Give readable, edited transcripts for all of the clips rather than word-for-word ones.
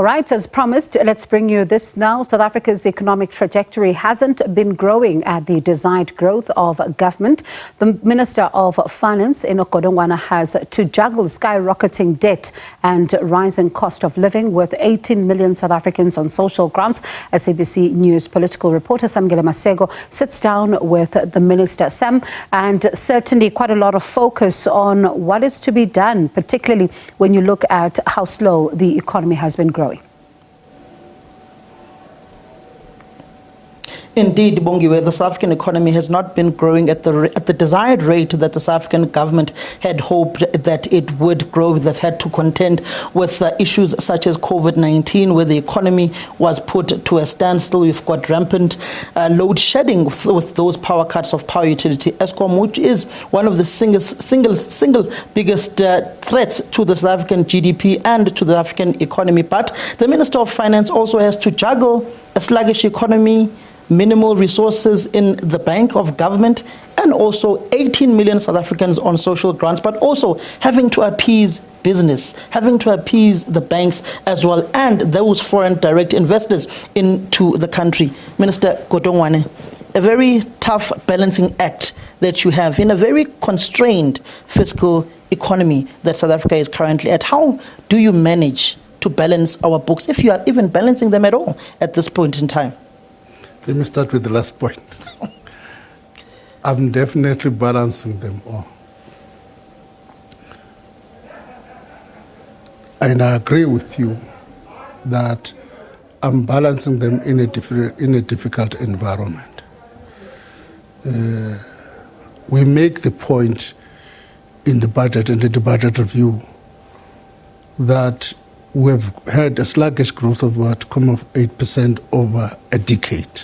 All right, as promised, let's bring you this now. South Africa's economic trajectory hasn't been growing at the desired growth of government. The Minister of Finance, Enoch Godongwana, has to juggle skyrocketing debt and rising cost of living with 18 million South Africans on social grants. SABC News political reporter Samekele Maseko sits down with the Minister, Sam, and certainly quite a lot of focus on what is to be done, particularly when you look at how slow the economy has been growing. Indeed, Bongiwe, the South African economy has not been growing at the desired rate that the South African government had hoped that it would grow. They've had to contend with issues such as COVID-19, where the economy was put to a standstill. You've got rampant load shedding with those power cuts of power utility Eskom, which is one of the single biggest threats to the South African GDP and to the African economy. But the Minister of Finance also has to juggle a sluggish economy, minimal resources in the bank of government, and also 18 million South Africans on social grants, but also having to appease business, having to appease the banks as well, and those foreign direct investors into the country. Minister Godongwana, a very tough balancing act that you have in a very constrained fiscal economy that South Africa is currently at. How do you manage to balance our books, if you are even balancing them at all at this point in time? Let me start with the last point. I'm definitely balancing them all. And I agree with you that I'm balancing them in a difficult environment. We make the point in the budget and in the budget review that we've had a sluggish growth of about 8% over a decade.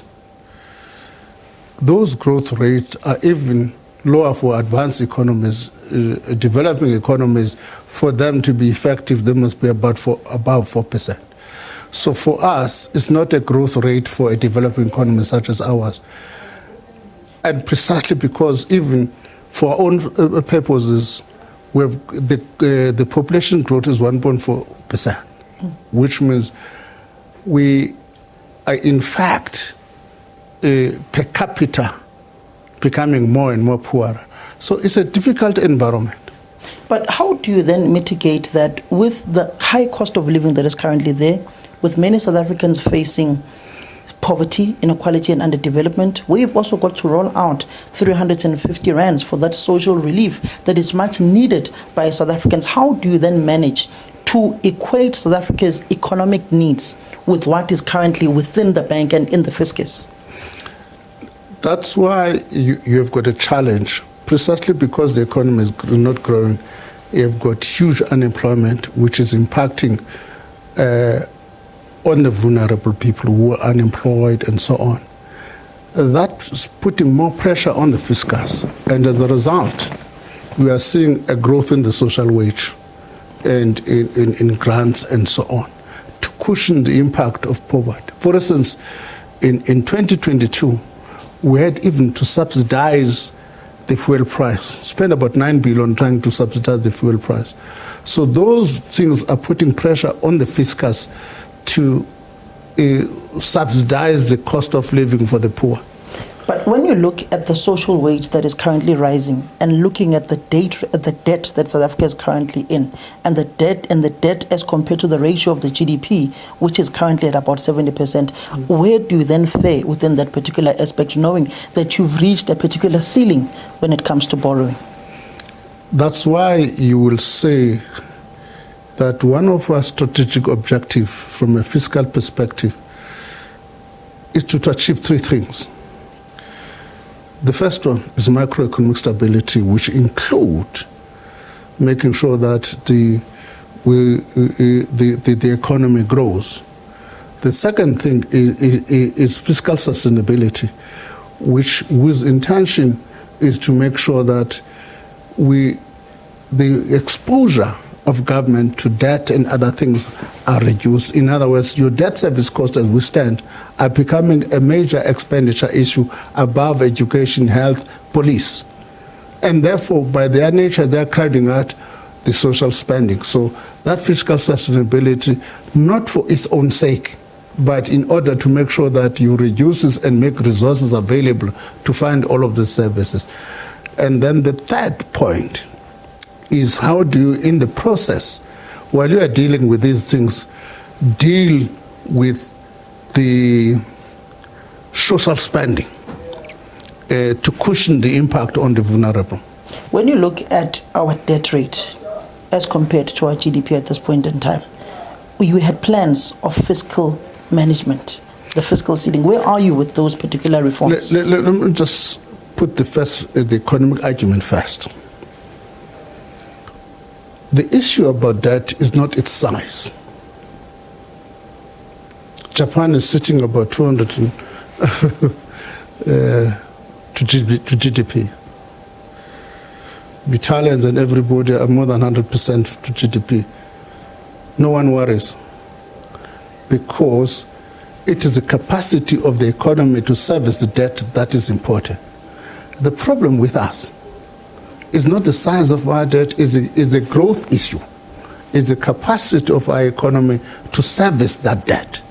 Those growth rates are even lower for advanced economies, developing economies. For them to be effective, they must be above 4%. So for us, it's not a growth rate for a developing economy such as ours. And precisely because even for our own purposes, the population growth is 1.4%, which means we are in fact per capita becoming more and more poorer. So it's a difficult environment. But how do you then mitigate that with the high cost of living that is currently there, with many South Africans facing poverty, inequality and underdevelopment? We've also got to roll out 350 rands for that social relief that is much needed by South Africans. How do you then manage to equate South Africa's economic needs with what is currently within the bank and in the fiscus? That's why you have got a challenge, precisely because the economy is not growing. You've got huge unemployment, which is impacting on the vulnerable people who are unemployed and so on. That's putting more pressure on the fiscus. And as a result, we are seeing a growth in the social wage and in grants and so on to cushion the impact of poverty. For instance, in 2022, we had even to subsidize the fuel price, spend about 9 billion trying to subsidize the fuel price. So those things are putting pressure on the fiscus to subsidize the cost of living for the poor. But when you look at the social wage that is currently rising and looking at the debt that South Africa is currently in, and the debt as compared to the ratio of the GDP, which is currently at about 70%, where do you then fare within that particular aspect, knowing that you've reached a particular ceiling when it comes to borrowing? That's why you will say that one of our strategic objectives from a fiscal perspective is to achieve three things. The first one is macroeconomic stability, which includes making sure that the economy grows. The second thing is fiscal sustainability, whose intention is to make sure that the exposure of government to debt and other things are reduced. In other words, your debt service costs as we stand are becoming a major expenditure issue above education, health, police. And therefore, by their nature, they're crowding out the social spending. So that fiscal sustainability, not for its own sake, but in order to make sure that you reduce and make resources available to fund all of the services. And then the third point is, how do you, in the process, while you are dealing with these things, deal with the social spending to cushion the impact on the vulnerable? When you look at our debt rate as compared to our GDP at this point in time, you had plans of fiscal management, the fiscal ceiling. Where are you with those particular reforms? Let me just put the economic argument first. The issue about debt is not its size. Japan is sitting about 200 to GDP. Italians and everybody are more than 100% to GDP. No one worries, because it is the capacity of the economy to service the debt that is important. The problem with us is not the size of our debt, is a growth issue. It's the capacity of our economy to service that debt.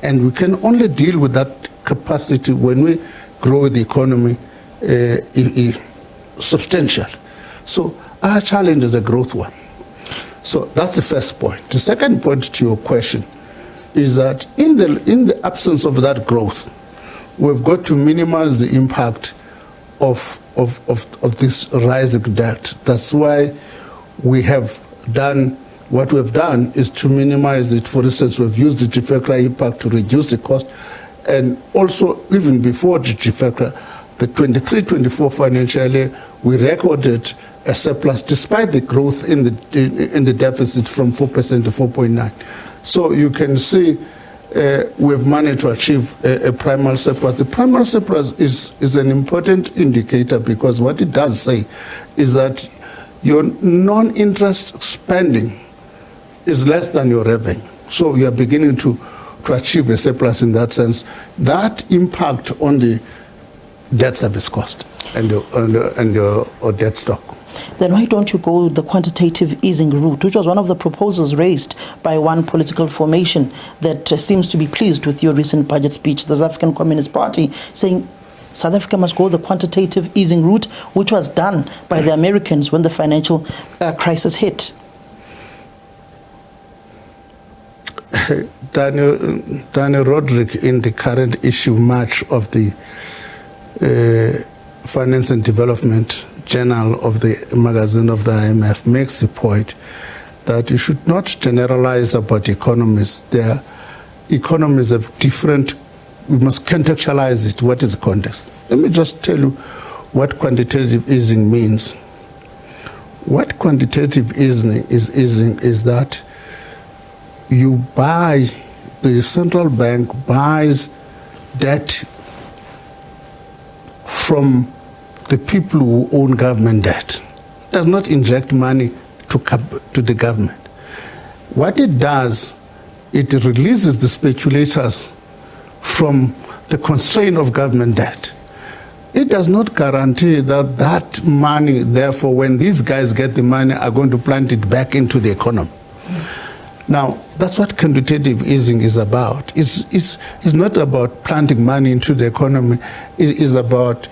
And we can only deal with that capacity when we grow the economy substantial. So our challenge is a growth one. So that's the first point. The second point to your question is that in the absence of that growth, we've got to minimize the impact of this rising debt. That's why we have done what we've done is to minimize it. For instance, we've used the GFECRA impact to reduce the cost, and also even before the GFECRA, the 23-24 financial year, we recorded a surplus despite the growth in the deficit from 4% to 4.9%. So you can see we've managed to achieve a primary surplus. The primary surplus is an important indicator, because what it does say is that your non-interest spending is less than your revenue. So you are beginning to achieve a surplus in that sense. That impact on the debt service cost and your debt stock. Then why don't you go the quantitative easing route, which was one of the proposals raised by one political formation that seems to be pleased with your recent budget speech, the South African Communist Party, saying South Africa must go the quantitative easing route, which was done by the Americans when the financial crisis hit. Daniel Roderick, in the current issue, March of the Finance and Development Journal of the magazine of the IMF, makes the point that you should not generalize about economies. Their economies have different, we must contextualize it. What is the context? Let me just tell you what quantitative easing means. What quantitative easing is that you buy, the central bank buys debt from the people who own government debt. It does not inject money to the government. What it does, it releases the speculators from the constraint of government debt. It does not guarantee that that money, therefore, when these guys get the money, are going to plant it back into the economy. Now, that's what quantitative easing is about. It's not about planting money into the economy. It is about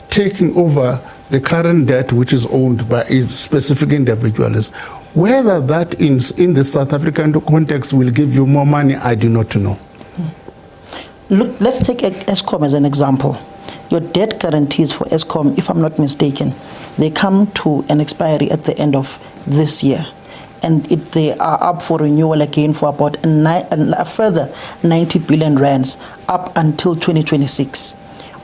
taking over the current debt which is owned by specific individuals. Whether that is in the South African context will give you more money, I do not know. Look, let's take Eskom as an example. Your debt guarantees for Eskom, if I'm not mistaken, they come to an expiry at the end of this year. And they are up for renewal again for about a further 90 billion rands up until 2026.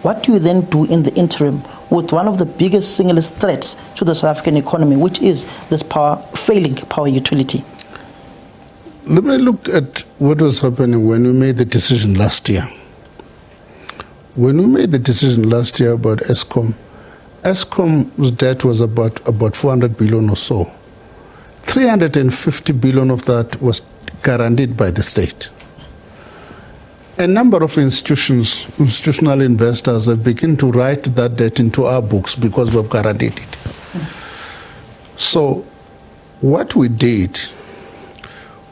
What do you then do in the interim with one of the biggest single threats to the South African economy, which is this failing power utility? Let me look at what was happening when we made the decision last year. When we made the decision last year about Eskom, Eskom's debt was about 400 billion or so. 350 billion of that was guaranteed by the state. A number of institutional investors have begun to write that debt into our books because we've guaranteed it. So What we did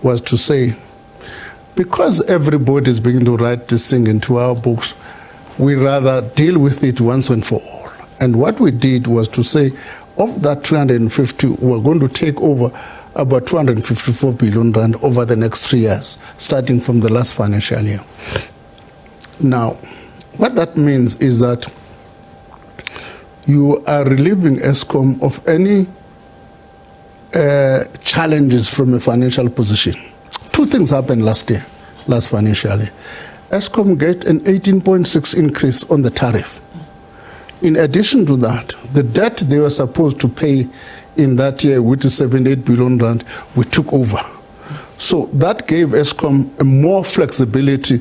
was to say, because everybody is beginning to write this thing into our books, we rather deal with it once and for all. And what we did was to say, of that 350, we're going to take over about 254 billion rand over the next 3 years, starting from the last financial year. Now, what that means is that you are relieving Eskom of any challenges from a financial position. Two things happened last financial year. Eskom get an 18.6 increase on the tariff. In addition to that, the debt they were supposed to pay in that year, which is 78 billion rand, we took over. So that gave Eskom a more flexibility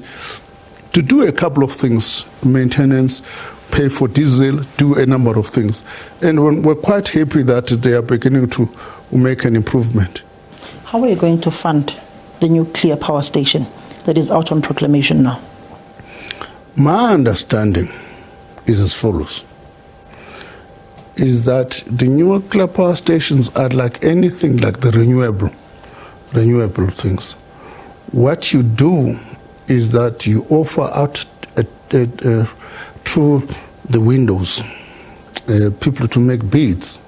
to do a couple of things, maintenance, pay for diesel, do a number of things. And we're quite happy that they are beginning to make an improvement. How are you going to fund the nuclear power station that is out on proclamation now? My understanding is as follows, is that the nuclear power stations are like anything like the renewable things. What you do is that you offer out through the windows people to make bids.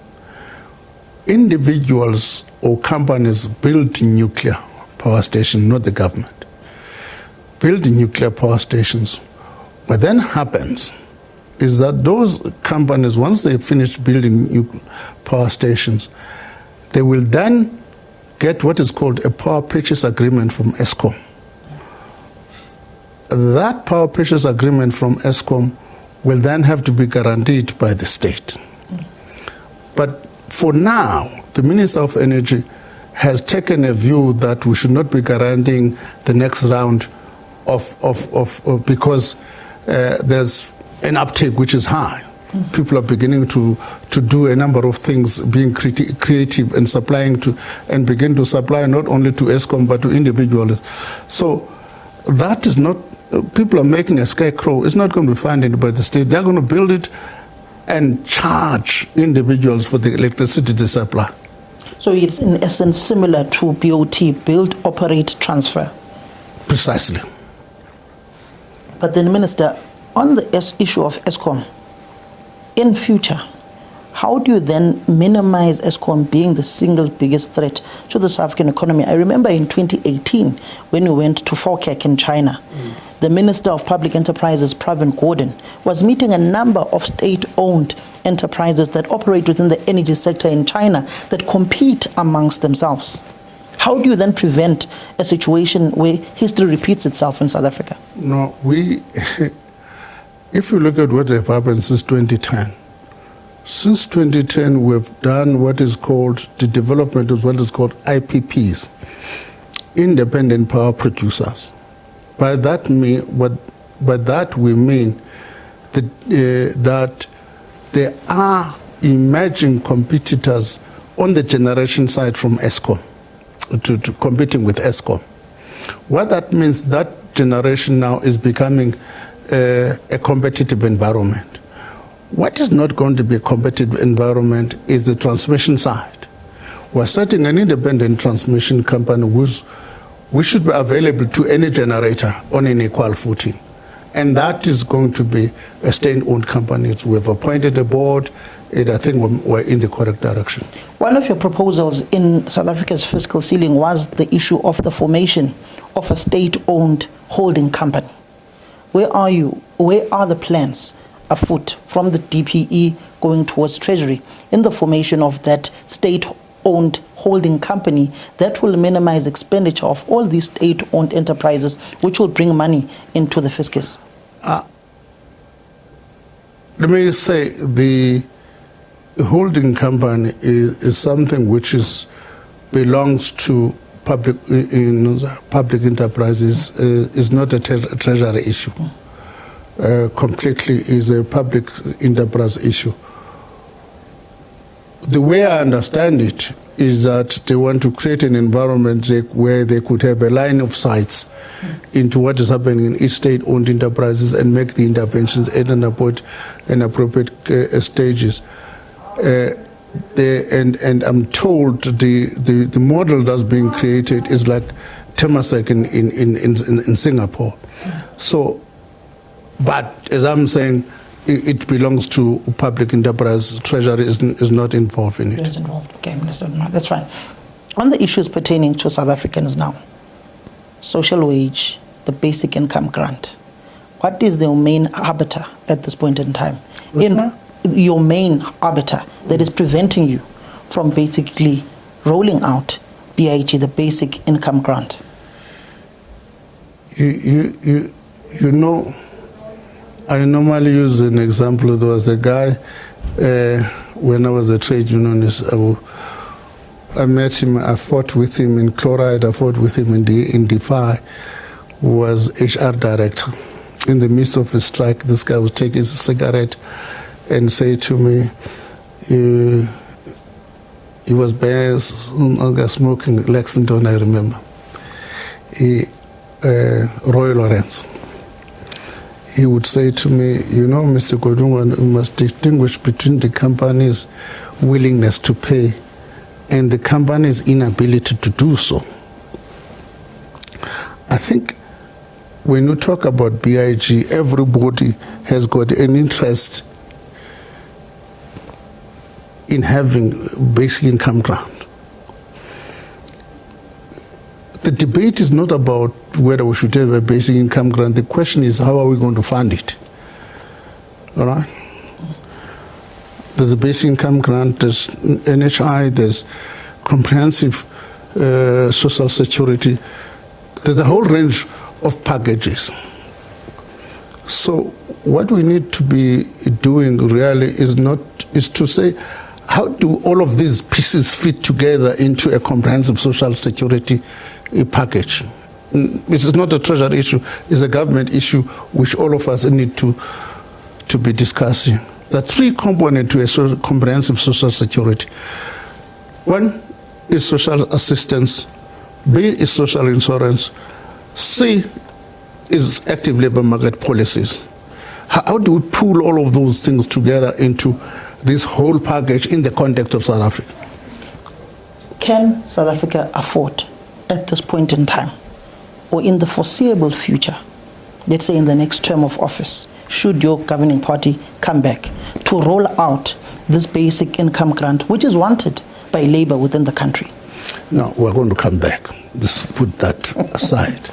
Individuals or companies build nuclear power stations, not the government. Build nuclear power stations. What then happens is that those companies, once they finish building power stations, they will then get what is called a power purchase agreement from Eskom. That power purchase agreement from Eskom will then have to be guaranteed by the state. But for now, the Minister of Energy has taken a view that we should not be guaranteeing the next round because there's an uptake which is high. People are beginning to do a number of things, being creative and supplying to, and begin to supply not only to Eskom but to individuals. So that is not, people are making a scarecrow. It's not going to be funded by the state. They're going to build it and charge individuals for the electricity they supply. So it's in essence similar to BOT, build, operate, transfer. Precisely. But then, Minister, on the issue of Eskom, in future, how do you then minimize Eskom being the single biggest threat to the South African economy? I remember in 2018, when we went to Fokek in China, the Minister of Public Enterprises, Pravin Gordhan, was meeting a number of state-owned enterprises that operate within the energy sector in China that compete amongst themselves. How do you then prevent a situation where history repeats itself in South Africa? No, if you look at what has happened since 2010, we've done what is called the development of what is called IPPs, independent power producers. By that we mean that there are emerging competitors on the generation side from Eskom, to competing with Eskom. What that means, that generation now is becoming a competitive environment. What is not going to be a competitive environment is the transmission side. We're starting an independent transmission company which should be available to any generator on an equal footing. And that is going to be a state-owned company. We've appointed a board, and I think we're in the correct direction. One of your proposals in South Africa's fiscal ceiling was the issue of the formation of a state-owned holding company. Where are you? Where are the plans afoot from the DPE going towards Treasury in the formation of that state-owned holding company that will minimize expenditure of all these state-owned enterprises, which will bring money into the fiscus? Let me say the holding company is something which belongs to public enterprises, is not a treasury issue. Completely is a public enterprise issue. The way I understand it is that they want to create an environment where they could have a line of sight into what is happening in each state-owned enterprises and make the interventions at an appropriate stages. and I'm told the model that's being created is like Temasek in Singapore. So, but as I'm saying, it belongs to public enterprise. Treasury is not involved in it. It is involved. Okay, Minister, no, that's fine. On the issues pertaining to South Africans now, social wage, the basic income grant, what is the main arbiter at this point in time? Your main arbiter that is preventing you from basically rolling out BIG, the basic income grant? You know, I normally use an example. There was a guy, when I was a trade unionist, I met him, I fought with him in Chloride, I fought with him in DeFi, who was HR director. In the midst of a strike, this guy would take his cigarette and say to me, he was bare smoking Lexington, I remember. Roy Lawrence. He would say to me, you know, Mr. Godongwana, we must distinguish between the company's willingness to pay and the company's inability to do so. I think when you talk about BIG, everybody has got an interest in having basic income grant. The debate is not about whether we should have a basic income grant. The question is, how are we going to fund it? All right? There's a basic income grant, there's NHI, there's comprehensive social security. There's a whole range of packages. So what we need to be doing really is to say, how do all of these pieces fit together into a comprehensive social security package? This is not a treasury issue, it's a government issue which all of us need to be discussing. There are three components to a comprehensive social security. One is social assistance, B is social insurance, C is active labor market policies. How do we pull all of those things together into this whole package in the context of South Africa? Can South Africa afford at this point in time, or in the foreseeable future, let's say in the next term of office, should your governing party come back, to roll out this basic income grant, which is wanted by labor within the country? No, we're going to come back. Let's put that aside.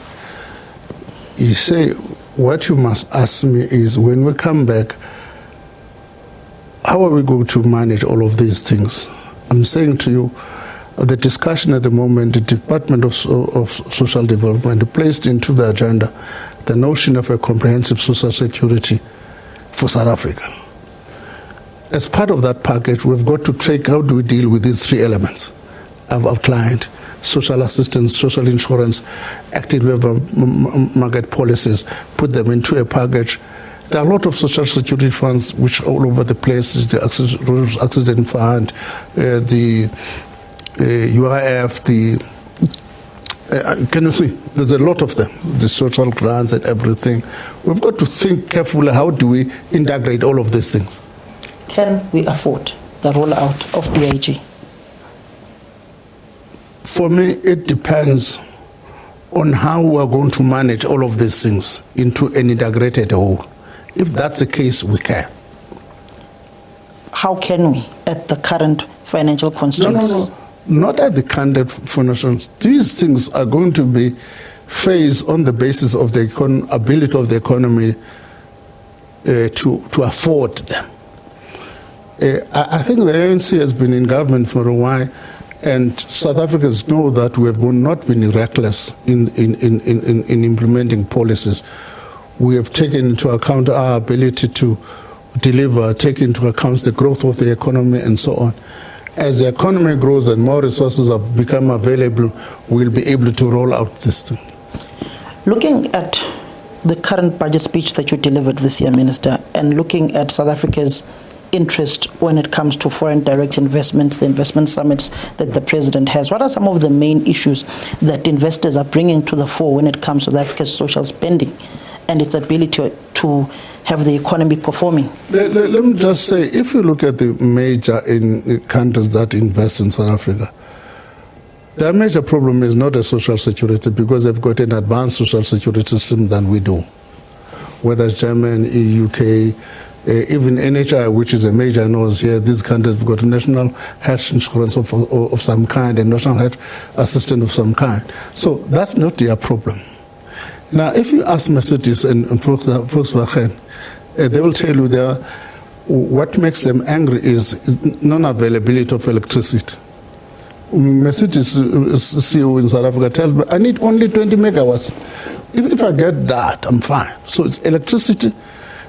You say, what you must ask me is, when we come back, how are we going to manage all of these things? I'm saying to you, the discussion at the moment, the Department of Social Development placed into the agenda the notion of a comprehensive social security for South Africa. As part of that package, we've got to check how do we deal with these three elements I've outlined: social assistance, social insurance, active labor market policies, put them into a package. There are a lot of social security funds which are all over the place, the accident fund, the UIF, can you see? There's a lot of them, the social grants and everything. We've got to think carefully, how do we integrate all of these things? Can we afford the rollout of BIG? For me, it depends on how we're going to manage all of these things into an integrated whole. If that's the case, we can. How can we, at the current financial constraints? No. Not at the current financial. These things are going to be phased on the basis of the ability of the economy to afford them. I think the ANC has been in government for a while, and South Africans know that we have not been reckless in implementing policies. We have taken into account our ability to deliver, take into account the growth of the economy and so on. As the economy grows and more resources have become available, we'll be able to roll out this thing. Looking at the current budget speech that you delivered this year, Minister, and looking at South Africa's interest when it comes to foreign direct investments, the investment summits that the President has, what are some of the main issues that investors are bringing to the fore when it comes to South Africa's social spending and its ability to have the economy performing? Let me just say, if you look at the major countries that invest in South Africa, their major problem is not a social security, because they've got an advanced social security system than we do. Whether it's Germany, UK, even NHI, which is a major nose here, these countries have got national health insurance of some kind and national health assistance of some kind. So that's not their problem. Now, if you ask Mercedes and Volkswagen, they will tell you what makes them angry is non-availability of electricity. Mercedes CEO in South Africa tells me, I need only 20 megawatts. If I get that, I'm fine. So it's electricity,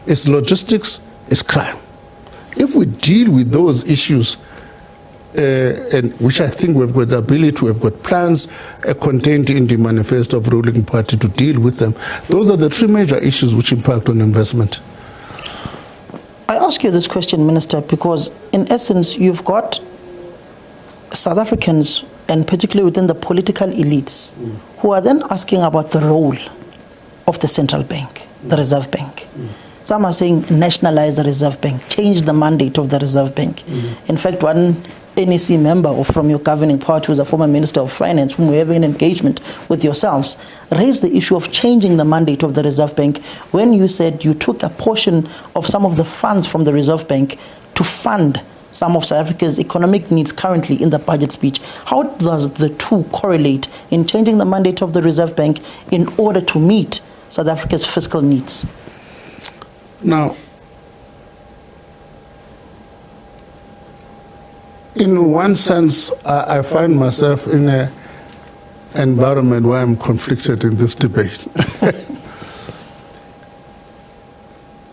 it's logistics, it's crime. If we deal with those issues, and which I think we've got the ability, we've got plans contained in the manifesto of ruling party to deal with them, those are the three major issues which impact on investment. I ask you this question, Minister, because in essence, you've got South Africans, and particularly within the political elites, who are then asking about the role of the central bank, the Reserve Bank. Some are saying nationalize the Reserve Bank, change the mandate of the Reserve Bank. In fact, one NEC member from your governing party, who's a former Minister of Finance, whom we have in engagement with yourselves, raised the issue of changing the mandate of the Reserve Bank when you said you took a portion of some of the funds from the Reserve Bank to fund some of South Africa's economic needs currently in the budget speech. How does the two correlate in changing the mandate of the Reserve Bank in order to meet South Africa's fiscal needs? Now, in one sense, I find myself in an environment where I'm conflicted in this debate.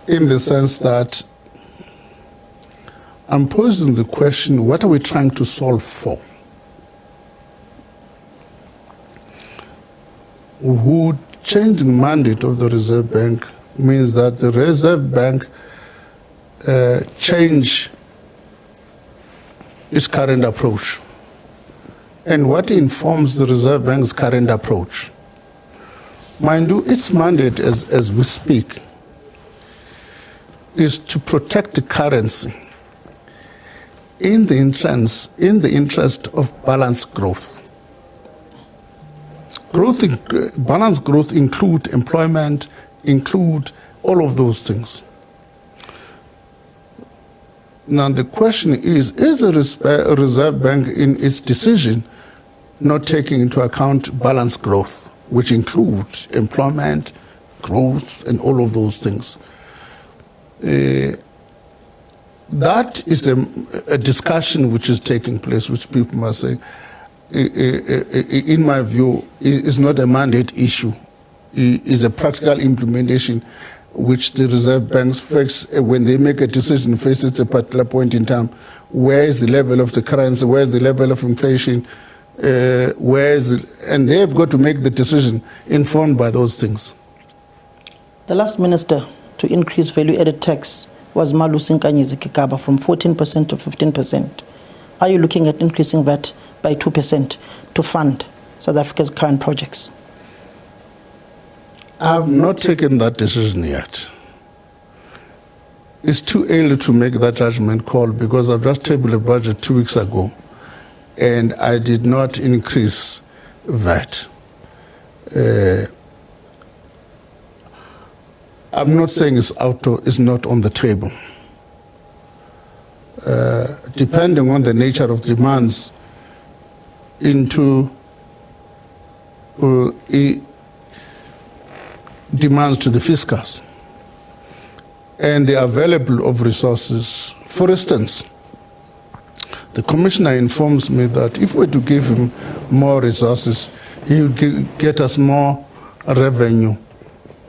In the sense that I'm posing the question, what are we trying to solve for? Who changing the mandate of the Reserve Bank means that the Reserve Bank change its current approach. And what informs the Reserve Bank's current approach? Mind you, its mandate as we speak is to protect the currency in the interest of balanced growth. Balanced growth include employment, include all of those things. Now the question is the Reserve Bank in its decision not taking into account balanced growth, which includes employment, growth, and all of those things? That is a discussion which is taking place, which people must say, in my view, is not a mandate issue. It is a practical implementation which the Reserve Banks face when they make a decision, face at a particular point in time. Where is the level of the currency? Where is the level of inflation? And they've got to make the decision informed by those things. The last minister to increase value-added tax was Malusi Nkanyizi Kikaba from 14% to 15%. Are you looking at increasing that by 2% to fund South Africa's current projects? I've not taken that decision yet. It's too early to make that judgment call because I've just tabled a budget 2 weeks ago and I did not increase VAT. I'm not saying it's not on the table. Depending on the nature of demands into demands to the fiscals and the available of resources. For instance, the commissioner informs me that if we were to give him more resources, he would get us more revenue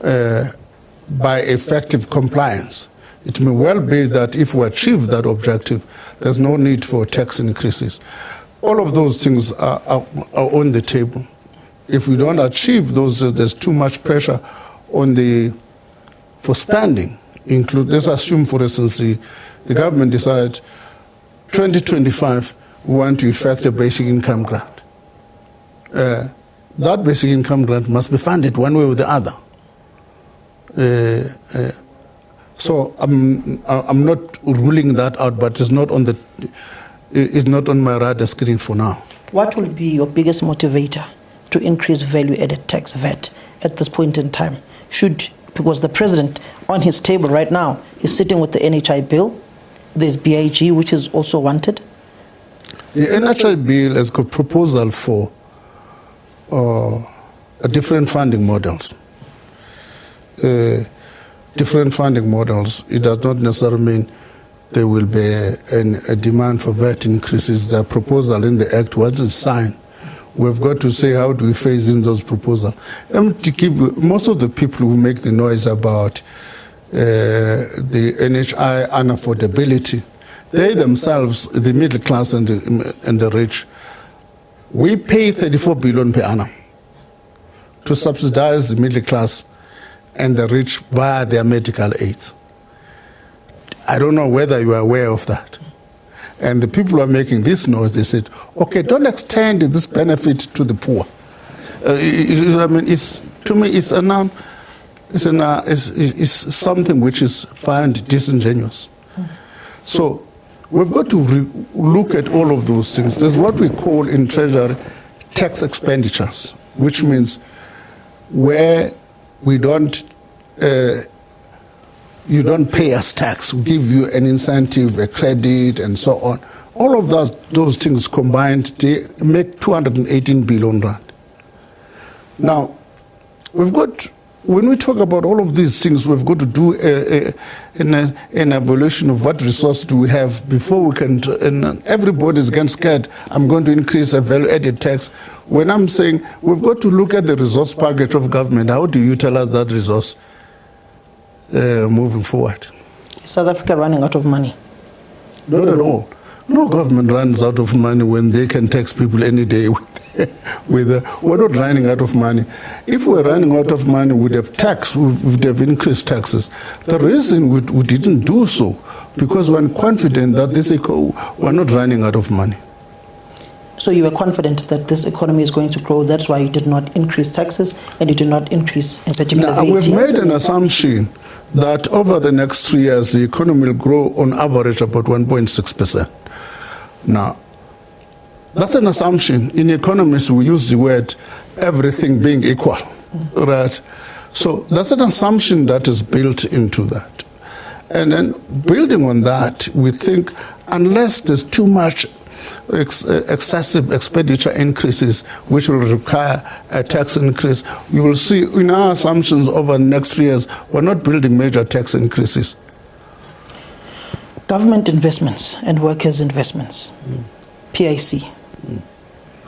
by effective compliance. It may well be that if we achieve that objective, there's no need for tax increases. All of those things are on the table. If we don't achieve those, there's too much pressure on for spending. Let's assume, for instance, the government decides 2025 we want to effect a basic income grant. That basic income grant must be funded one way or the other. So I'm not ruling that out, but it's not on my radar screen for now. What will be your biggest motivator to increase value-added tax VAT at this point in time? Because the president on his table right now is sitting with the NHI bill. There's BIG, which is also wanted. The NHI bill has got proposal for different funding models. Different funding models. It does not necessarily mean there will be a demand for VAT increases. The proposal in the Act, once it's signed, we've got to say how do we phase in those proposals. To give most of the people who make the noise about the NHI unaffordability, they themselves, the middle class and the rich, we pay 34 billion per annum to subsidize the middle class and the rich via their medical aids. I don't know whether you are aware of that. And the people who are making this noise, they said, okay, don't extend this benefit to the poor. I mean, to me, it's something which is found disingenuous. So we've got to look at all of those things. There's what we call in Treasury tax expenditures, which means where we don't, you don't pay us tax. We give you an incentive, a credit, and so on. All of those things combined, they make 218 billion rand. Now, when we talk about all of these things, we've got to do an evaluation of what resource do we have before we can, and everybody's getting scared, I'm going to increase a value-added tax. When I'm saying we've got to look at the resource package of government, how do you tell us that resource moving forward? Is South Africa running out of money? Not at all. No government runs out of money when they can tax people any day. We're not running out of money. If we're running out of money, we'd have increased taxes. The reason we didn't do so, because we're confident that we're not running out of money. So you were confident that this economy is going to grow, that's why you did not increase taxes and you did not increase in particular VAT? We've made an assumption that over the next 3 years, the economy will grow on average about 1.6%. Now, that's an assumption. In economists, we use the word everything being equal, right? So that's an assumption that is built into that. And then building on that, we think unless there's too much excessive expenditure increases, which will require a tax increase, you will see in our assumptions over the next 3 years, we're not building major tax increases. Government investments and workers' investments, PIC.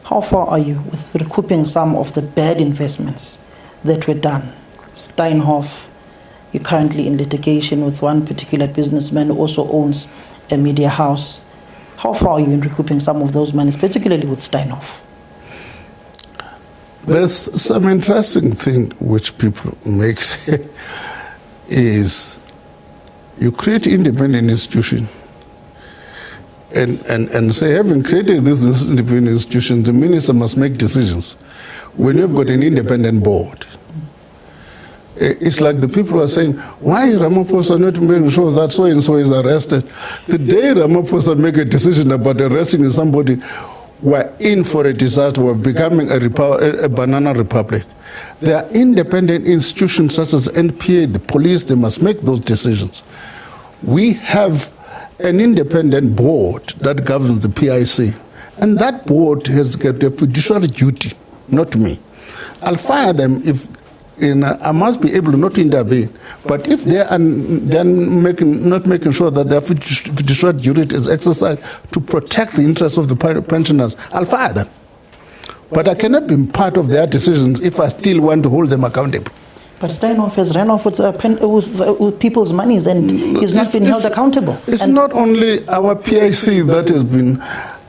How far are you with recouping some of the bad investments that were done? Steinhoff, you're currently in litigation with one particular businessman who also owns a media house. How far are you in recouping some of those monies, particularly with Steinhoff? There's some interesting thing which people make is you create independent institution and say, having created this independent institution, the minister must make decisions. When you've got an independent board, it's like the people are saying, why Ramaphosa not making sure that so-and-so is arrested? The day Ramaphosa make a decision about arresting somebody, we're in for a disaster, we're becoming a banana republic. There are independent institutions such as NPA, the police, they must make those decisions. We have an independent board that governs the PIC, and that board has got a fiduciary duty, not me. I'll fire them if I must be able not to intervene, but if they are not making sure that their fiduciary duty is exercised to protect the interests of the pensioners, I'll fire them. But I cannot be part of their decisions if I still want to hold them accountable. But Steinhoff has ran off with people's monies and he's not been held accountable. It's not only our PIC that has been,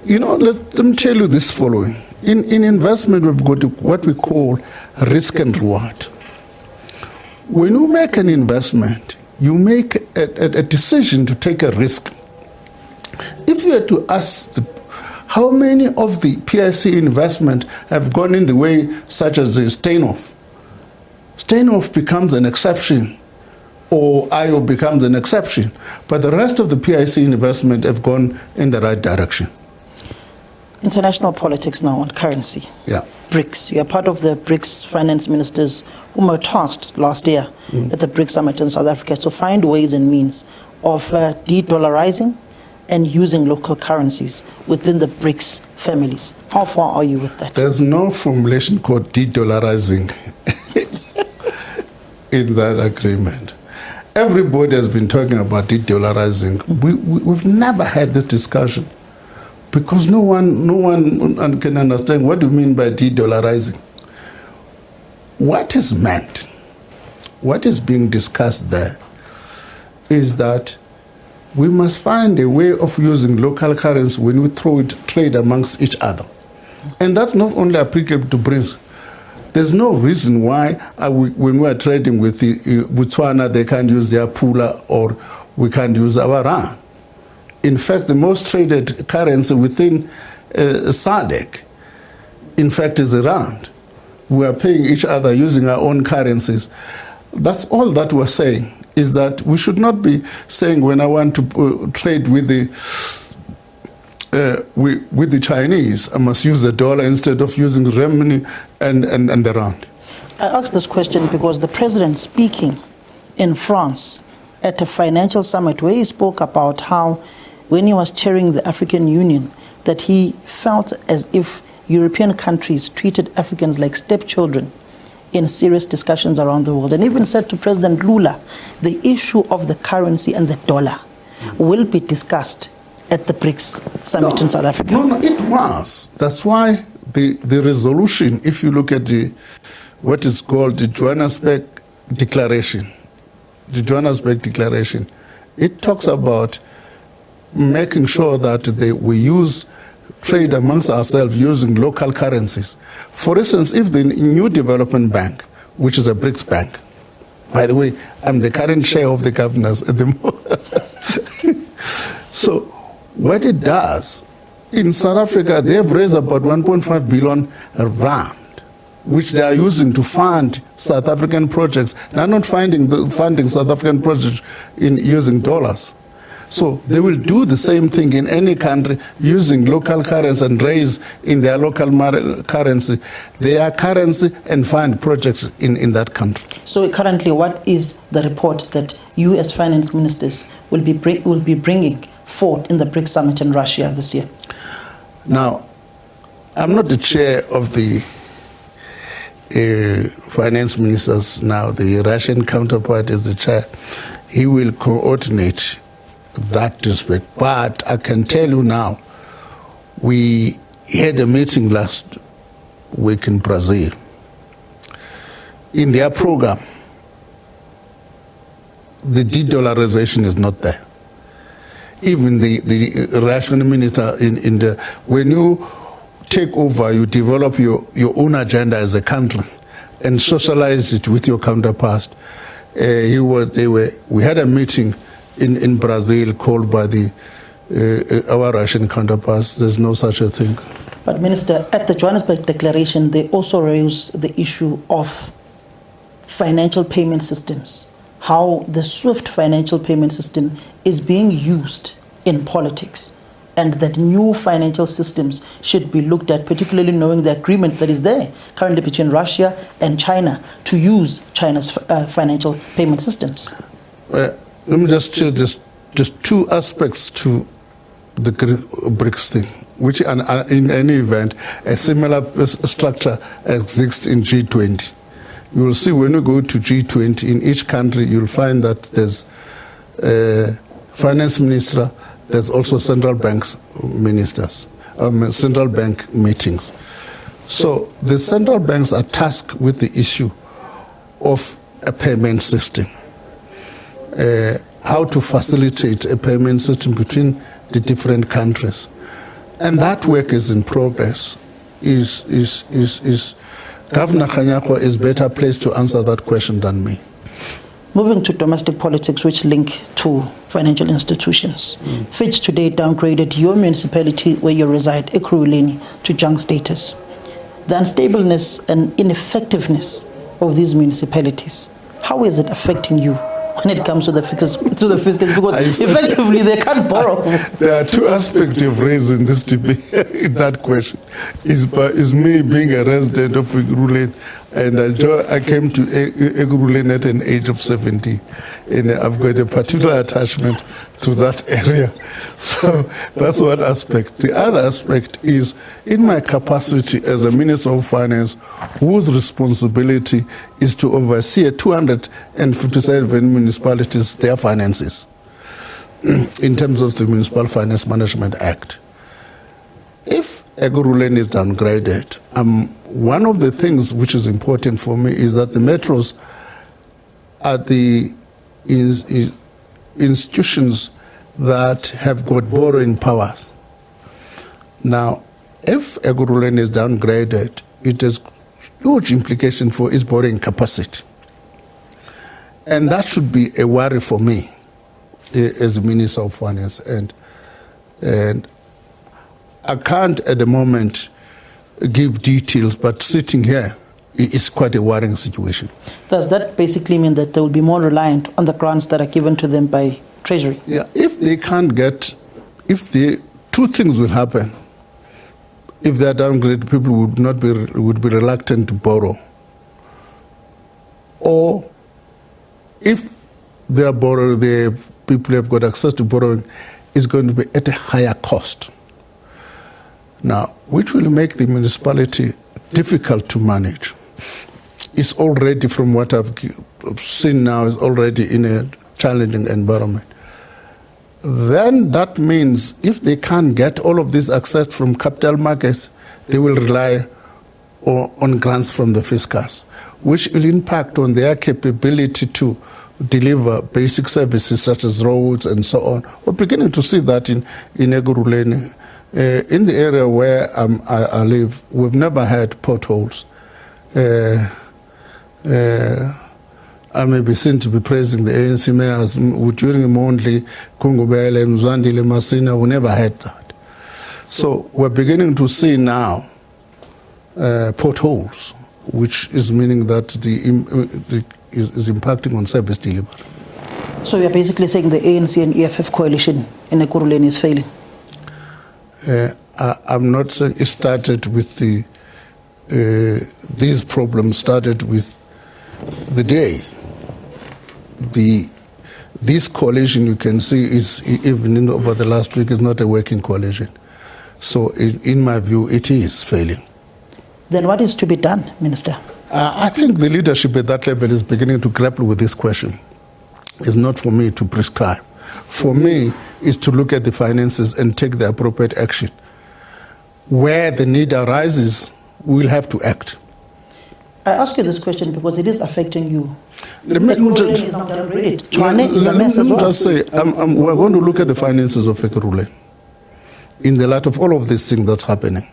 let me tell you this following. In investment, we've got what we call risk and reward. When you make an investment, you make a decision to take a risk. If you were to ask how many of the PIC investment have gone in the way such as the Steinhoff becomes an exception or IO becomes an exception. But the rest of the PIC investment have gone in the right direction. International politics now on currency. Yeah. Brics. You are part of the Brics finance ministers who were tasked last year at the Brics summit in South Africa to find ways and means of de-dollarizing and using local currencies within the Brics families. How far are you with that? There's no formulation called de-dollarizing in that agreement. Everybody has been talking about de-dollarizing. We've never had this discussion because no one can understand what do you mean by de-dollarizing. What is meant, what is being discussed there is that we must find a way of using local currency when we trade amongst each other. And that's not only applicable to Brics. There's no reason why when we are trading with Botswana, they can't use their pula or we can't use our rand. In fact, the most traded currency within SADC, in fact, is the rand. We are paying each other using our own currencies. That's all that we're saying, is that we should not be saying when I want to trade with the Chinese, I must use the dollar instead of using the renminbi and the rand. I ask this question because the president speaking in France at a financial summit where he spoke about how when he was chairing the African Union that he felt as if European countries treated Africans like stepchildren in serious discussions around the world, and even said to President Lula, the issue of the currency and the dollar will be discussed at the Brics summit in South Africa. No, it was. That's why the resolution, if you look at what is called the Johannesburg Declaration, it talks about making sure that we use trade amongst ourselves using local currencies. For instance, if the New Development Bank, which is a Brics bank, by the way, I'm the current chair of the governors at the moment. So what it does, in South Africa, they have raised about 1.5 billion rand, which they are using to fund South African projects. They're not funding South African projects using dollars. So they will do the same thing in any country using local currency and raise in their local currency their currency and fund projects in that country. So currently, what is the report that you as finance ministers will be bringing forth in the Brics summit in Russia this year? Now, I'm not the chair of the finance ministers now. The Russian counterpart is the chair. He will coordinate that respect. But I can tell you now, we had a meeting last week in Brazil. In their program, the de-dollarization is not there. Even the Russian minister, when you take over, you develop your own agenda as a country and socialize it with your counterpart. We had a meeting in Brazil called by our Russian counterparts. There's no such a thing. But Minister, at the Johannesburg Declaration, they also raised the issue of financial payment systems, how the SWIFT financial payment system is being used in politics, and that new financial systems should be looked at, particularly knowing the agreement that is there currently between Russia and China to use China's financial payment systems. Let me just share just two aspects to the Brics thing, which in any event, a similar structure exists in G20. You will see when you go to G20, in each country, you'll find that there's a finance minister, there's also central banks ministers, central bank meetings. So the central banks are tasked with the issue of a payment system. How to facilitate a payment system between the different countries. And that work is in progress. Governor Kanyako is better placed to answer that question than me. Moving to domestic politics, which link to financial institutions. Fitch today downgraded your municipality where you reside, Ekurhuleni, to junk status. The unstableness and ineffectiveness of these municipalities, how is it affecting you when it comes to the fiscals, because effectively they can't borrow. There are two aspects you've raised in this debate, in that question. Is me being a resident of Ekurhuleni, and I came to Ekurhuleni at an age of 17, and I've got a particular attachment to that area. So that's one aspect. The other aspect is in my capacity as a Minister of Finance, whose responsibility is to oversee 257 municipalities, their finances, in terms of the Municipal Finance Management Act. If Ekurhuleni is downgraded, one of the things which is important for me is that the metros are the institutions that have got borrowing powers. Now, if Ekurhuleni is downgraded, it has huge implication for its borrowing capacity. And that should be a worry for me as the Minister of Finance. And I can't at the moment give details, but sitting here is quite a worrying situation. Does that basically mean that they will be more reliant on the grants that are given to them by Treasury? Yeah, if they can't get, two things will happen. If they are downgraded, people would be reluctant to borrow. Or if they are borrowing, people have got access to borrowing, it's going to be at a higher cost. Now, which will make the municipality difficult to manage. It's already, from what I've seen now, is already in a challenging environment. Then that means if they can't get all of this access from capital markets, they will rely on grants from the fiscals, which will impact on their capability to deliver basic services such as roads and so on. We're beginning to see that in Ekurhuleni. In the area where I live, we've never had potholes. I may be seen to be praising the ANC mayors during Mondli, Kungubele, Mzwandile, Masina. We never had that. So we're beginning to see now potholes, which is meaning that is impacting on service delivery. So you're basically saying the ANC and EFF coalition in Ekurhuleni is failing? I'm not saying it started with these problems started with the day. This coalition you can see is, even over the last week, is not a working coalition. So in my view, it is failing. Then what is to be done, Minister? I think the leadership at that level is beginning to grapple with this question. It's not for me to prescribe. For me, is to look at the finances and take the appropriate action. Where the need arises, we'll have to act. I ask you this question because it is affecting you. Let me is not downgraded. Tshwane is a mess as well. Just say, we're going to look at the finances of Ekurhuleni in the light of all of these things that's happening.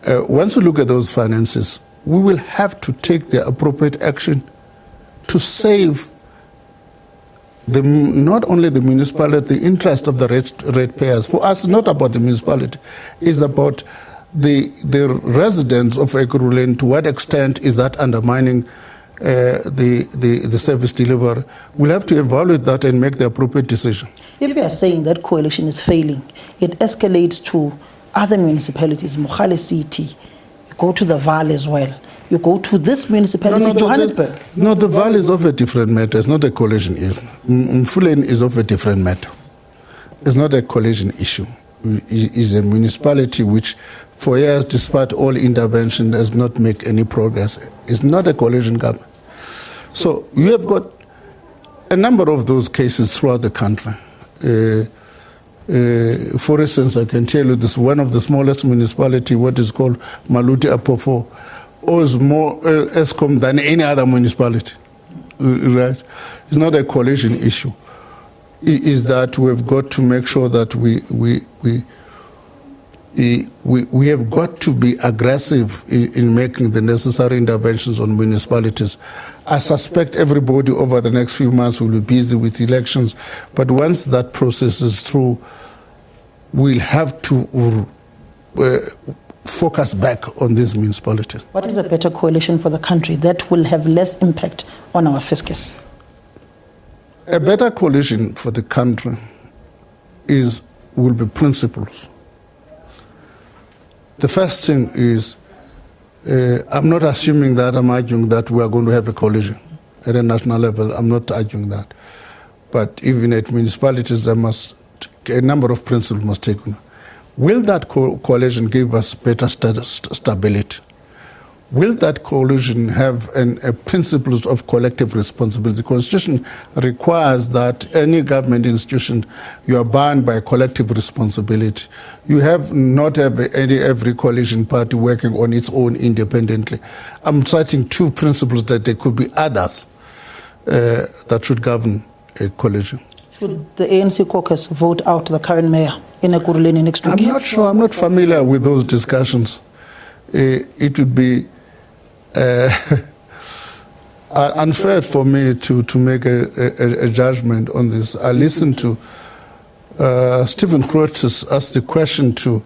Once we look at those finances, we will have to take the appropriate action to save not only the municipality, the interest of the ratepayers. For us, not about the municipality, it's about the residents of Ekurhuleni. To what extent is that undermining the service delivery? We'll have to evaluate that and make the appropriate decision. If you are saying that coalition is failing, it escalates to other municipalities, Mogale City, you go to the Vaal as well. You go to this municipality, Johannesburg. No, the Vaal is of a different matter. It's not a coalition issue. Mfuleni is of a different matter. It's not a coalition issue. It is a municipality which, for years, despite all intervention, does not make any progress. It's not a coalition government. So you have got a number of those cases throughout the country. For instance, I can tell you this: one of the smallest municipality, what is called Maluti Apofo, owes more Eskom than any other municipality. Right? It's not a coalition issue. It is that we've got to make sure that we have got to be aggressive in making the necessary interventions on municipalities. I suspect everybody over the next few months will be busy with elections, but once that process is through, we'll have to focus back on these municipalities. What is a better coalition for the country that will have less impact on our fiscus? A better coalition for the country will be principles. The first thing is, I'm not assuming that I'm arguing that we are going to have a coalition at a national level. I'm not arguing that. But even at municipalities, a number of principles must take on. Will that coalition give us better stability? Will that coalition have principles of collective responsibility? The Constitution requires that any government institution, you are bound by collective responsibility. You not have every coalition party working on its own independently. I'm citing two principles that there could be others that should govern a coalition. Should the ANC caucus vote out the current mayor in Ekurhuleni next week? I'm not sure. I'm not familiar with those discussions. It would be unfair for me to make a judgment on this. I listened to Stephen Crotus ask the question to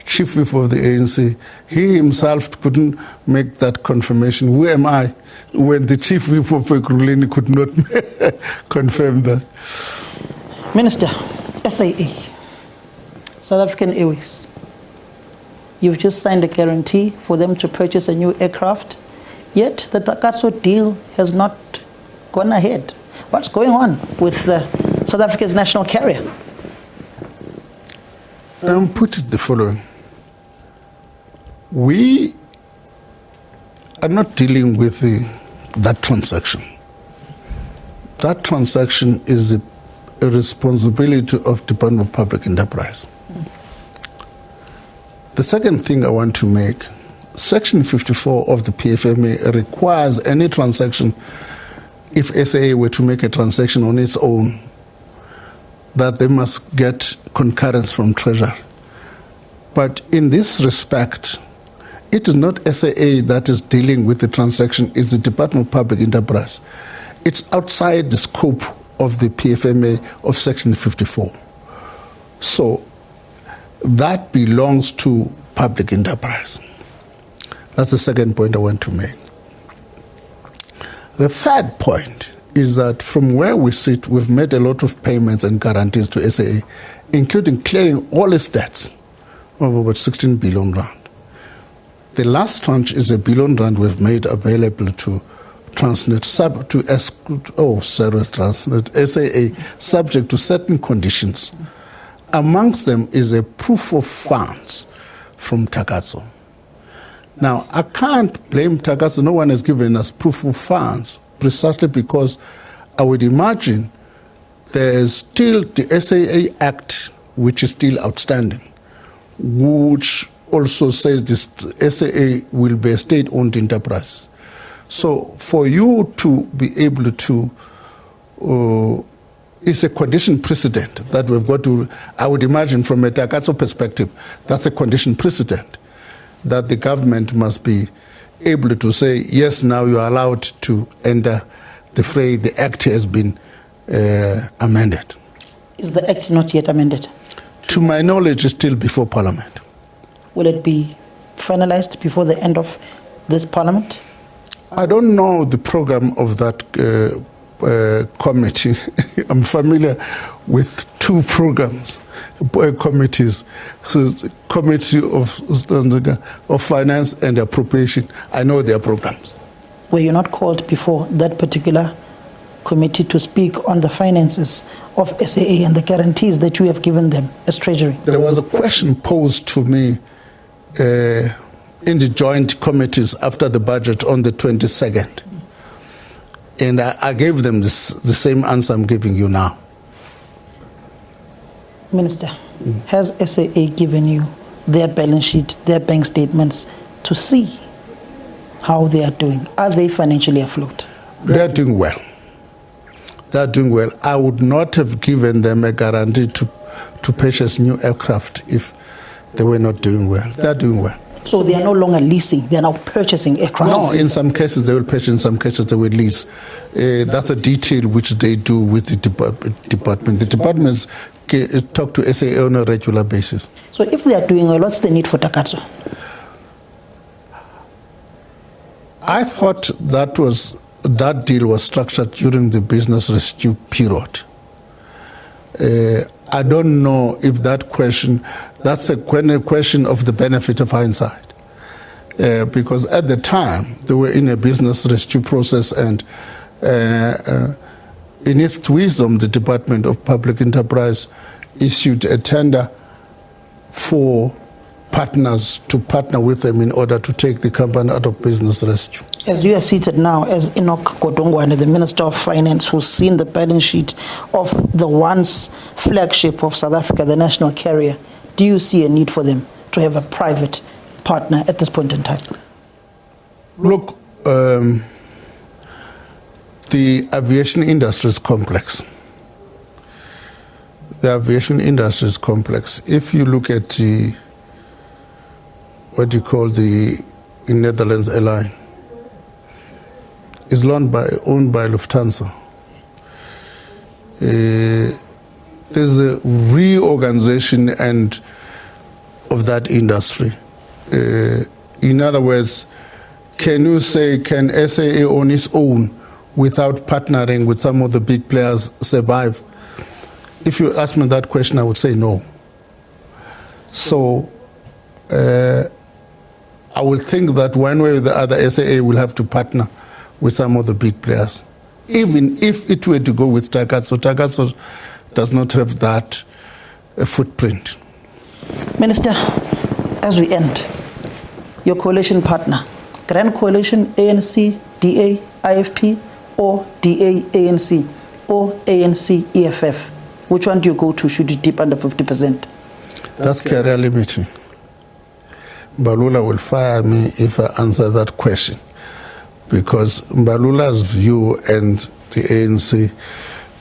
Chief Whip of the ANC. He himself couldn't make that confirmation. Who am I when the Chief Whip of Ekurhuleni could not confirm that? Minister, SAA, South African Airways, you've just signed a guarantee for them to purchase a new aircraft, yet the Takatso deal has not gone ahead. What's going on with South Africa's national carrier? Put it the following. We are not dealing with that transaction. That transaction is a responsibility of Department of Public Enterprise. The second thing I want to make, Section 54 of the PFMA requires any transaction, if SAA were to make a transaction on its own, that they must get concurrence from Treasury. But in this respect, it is not SAA that is dealing with the transaction, it's the Department of Public Enterprise. It's outside the scope of the PFMA of Section 54. So that belongs to public enterprise. That's the second point I want to make. The third point is that from where we sit, we've made a lot of payments and guarantees to SAA, including clearing all its debts of about 16 billion rand. The last tranche is R1 billion we've made available to Transnet, SAA, subject to certain conditions. Amongst them is a proof of funds from Takatso. Now, I can't blame Takatso. No one has given us proof of funds, precisely because I would imagine there's still the SAA Act, which is still outstanding, which also says this SAA will be a state-owned enterprise. So for you to be able to, it's a condition precedent that we've got to, I would imagine from a Takatso perspective, that's a condition precedent that the government must be able to say, yes, now you are allowed to enter the fray. The Act has been amended. Is the Act not yet amended? To my knowledge, it's still before Parliament. Will it be finalized before the end of this Parliament? I don't know the program of that committee. I'm familiar with two programs, committees. So the Committee of Finance and Appropriation. I know their programs. Were you not called before that particular committee to speak on the finances of SAA and the guarantees that you have given them as Treasury? There was a question posed to me in the joint committees after the budget on the 22nd. And I gave them the same answer I'm giving you now. Minister, has SAA given you their balance sheet, their bank statements to see how they are doing? Are they financially afloat? They are doing well. They are doing well. I would not have given them a guarantee to purchase new aircraft if they were not doing well. They are doing well. So they are no longer leasing, they are now purchasing aircraft? No, in some cases they will purchase, in some cases they will lease. That's a detail which they do with the department. The departments talk to SAA on a regular basis. So if they are doing well, what's the need for Takatso? I thought that was that deal was structured during the business rescue period. I don't know if that's a question of the benefit of hindsight. Because at the time, they were in a business rescue process, and in its wisdom, the Department of Public Enterprise issued a tender for partners to partner with them in order to take the company out of business rescue. As you are seated now as Enoch Godongwana, the Minister of Finance, who's seen the balance sheet of the once flagship of South Africa, the national carrier, do you see a need for them to have a private partner at this point in time? Look, the aviation industry is complex. The aviation industry is complex. If you look at the, what you call the Netherlands airline, is owned by Lufthansa. There's a reorganization of that industry. In other words, can you say, can SAA on its own, without partnering with some of the big players, survive? If you ask me that question, I would say no. So I would think that one way or the other, SAA will have to partner with some of the big players, even if it were to go with Takatso. Takatso does not have that footprint. Minister, as we end, your coalition partner, Grand Coalition, ANC, DA, IFP, or DA, ANC, or ANC, EFF, which one do you go to should you dip under 50%? That's career limiting. Mbalula will fire me if I answer that question, because Mbalula's view and the ANC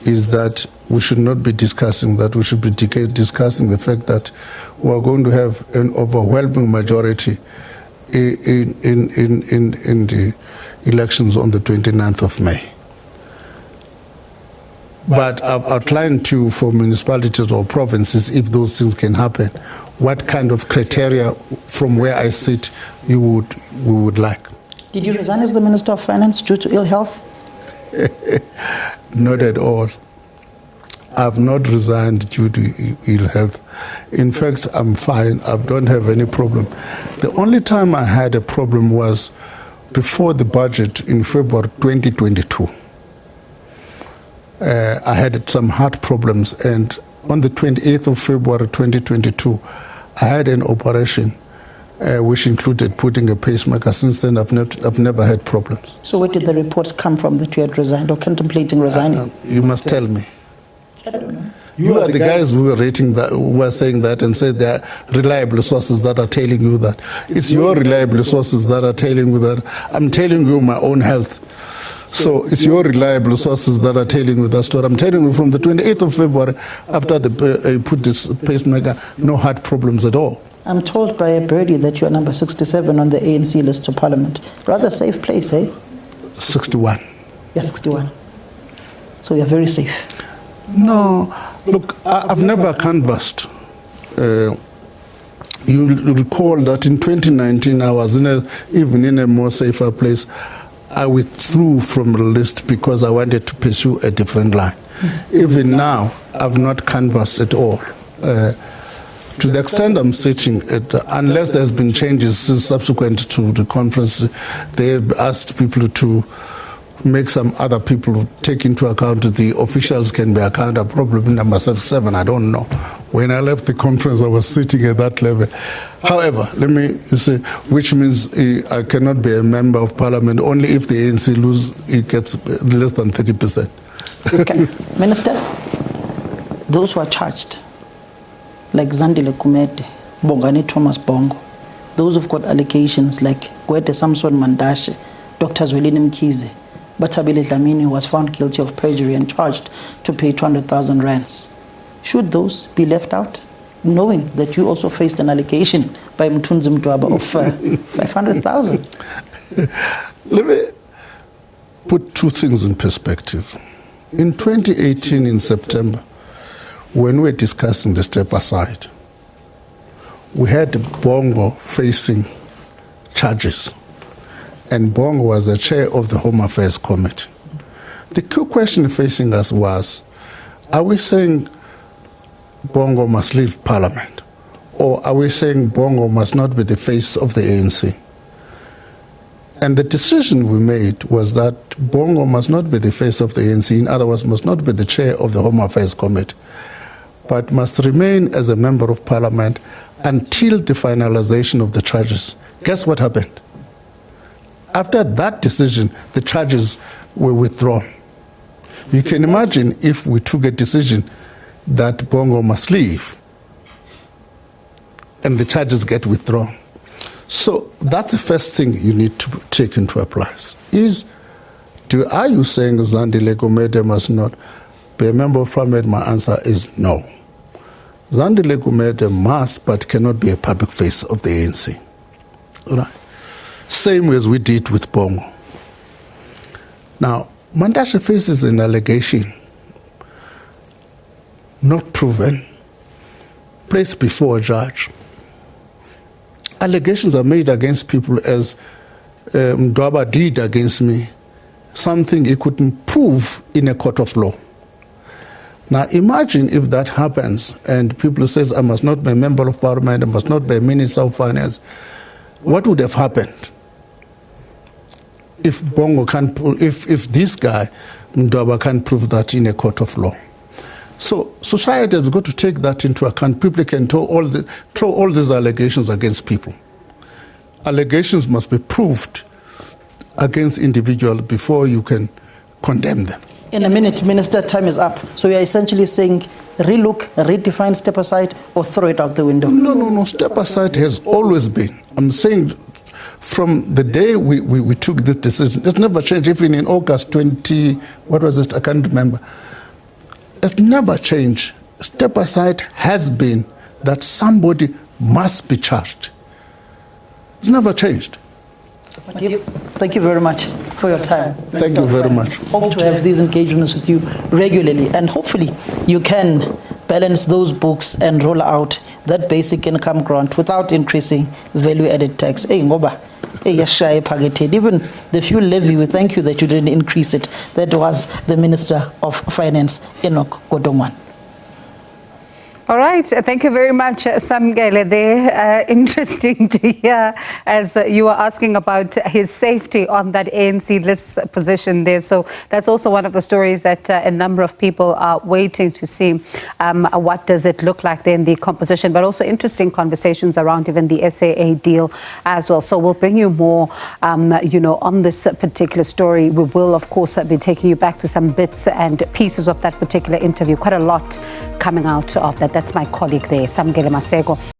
is that we should not be discussing that. We should be discussing the fact that we are going to have an overwhelming majority in the elections on the 29th of May. But I've outlined to you for municipalities or provinces, if those things can happen, what kind of criteria from where I sit we would like. Did you resign as the Minister of Finance due to ill health? Not at all. I've not resigned due to ill health. In fact, I'm fine. I don't have any problem. The only time I had a problem was before the budget in February 2022. I had some heart problems, and on the 28th of February 2022, I had an operation which included putting a pacemaker. Since then, I've never had problems. So where did the reports come from that you had resigned or contemplating resigning? You must tell me. I don't know. You are the guys who are rating that, who are saying that, and say there are reliable sources that are telling you that. It's your reliable sources that are telling you that. I'm telling you my own health. So it's your reliable sources that are telling you that story. I'm telling you from the 28th of February, after they put this pacemaker, no heart problems at all. I'm told by a birdie that you are number 67 on the ANC list to Parliament. Rather safe place, eh? 61. Yes, 61. So you're very safe. No, look, I've never canvassed. You recall that in 2019, I was even in a more safer place. I withdrew from the list because I wanted to pursue a different line. Even now, I've not canvassed at all. To the extent I'm sitting, unless there's been changes subsequent to the conference, they have asked people to make some other people take into account that the officials can be accountable. Probably number 7, I don't know. When I left the conference, I was sitting at that level. However, let me say, which means I cannot be a member of parliament only if the ANC it gets less than 30%. Okay. Minister, those who are charged, like Zandile Kumete, Bongani Thomas Bongo, those who've got allegations like Gwede Samson Mandashe, Dr. Zwelini Mkhize, Batabile Dlamini, who was found guilty of perjury and charged to pay 200,000 rands. Should those be left out, knowing that you also faced an allegation by Mthunzi Mdwaba of 500,000? Let me put two things in perspective. In 2018, in September, when we were discussing the step aside, we had Bongo facing charges and Bongo was the chair of the Home Affairs Committee. The key question facing us was, are we saying Bongo must leave Parliament? Or are we saying Bongo must not be the face of the ANC? And the decision we made was that Bongo must not be the face of the ANC, in other words, must not be the chair of the Home Affairs Committee, but must remain as a member of Parliament until the finalization of the charges. Guess what happened? After that decision, the charges were withdrawn. You can imagine if we took a decision that Bongo must leave and the charges get withdrawn. So that's the first thing you need to take into account. Are you saying Zandile Gumede must not be a member of Parliament? My answer is no. Zandile Gumede must but cannot be a public face of the ANC. All right. Same as we did with Bongo. Now, Mantashe faces an allegation not proven, placed before a judge. Allegations are made against people as Mdwaba did against me, something he couldn't prove in a court of law. Now imagine if that happens and people says I must not be a member of Parliament, I must not be a Minister of Finance. What would have happened if Bongo can't, if this guy, Mdwaba, can't prove that in a court of law? So society has got to take that into account. People can throw all these allegations against people. Allegations must be proved against individuals before you can condemn them. In a minute, Minister, time is up. So you're essentially saying relook, redefine, step aside, or throw it out the window? No. Step aside has always been. I'm saying from the day we took this decision, it's never changed. Even in August 20, what was it? I can't remember. It's never changed. Step aside has been that somebody must be charged. It's never changed. Thank you very much for your time. Thank you very much. Hope to have these engagements with you regularly, and hopefully you can balance those books and roll out that basic income grant without increasing value-added tax. Even the fuel levy, we thank you that you didn't increase it. That was the Minister of Finance, Enoch Godongwana. All right. Thank you very much, Samekele. There, interesting to hear as you were asking about his safety on that ANC list position there. So that's also one of the stories that a number of people are waiting to see. What does it look like there in the composition? But also interesting conversations around even the SAA deal as well. So we'll bring you more, on this particular story. We will, of course, be taking you back to some bits and pieces of that particular interview. Quite a lot coming out of that. That's my colleague there, Samekele Maseko.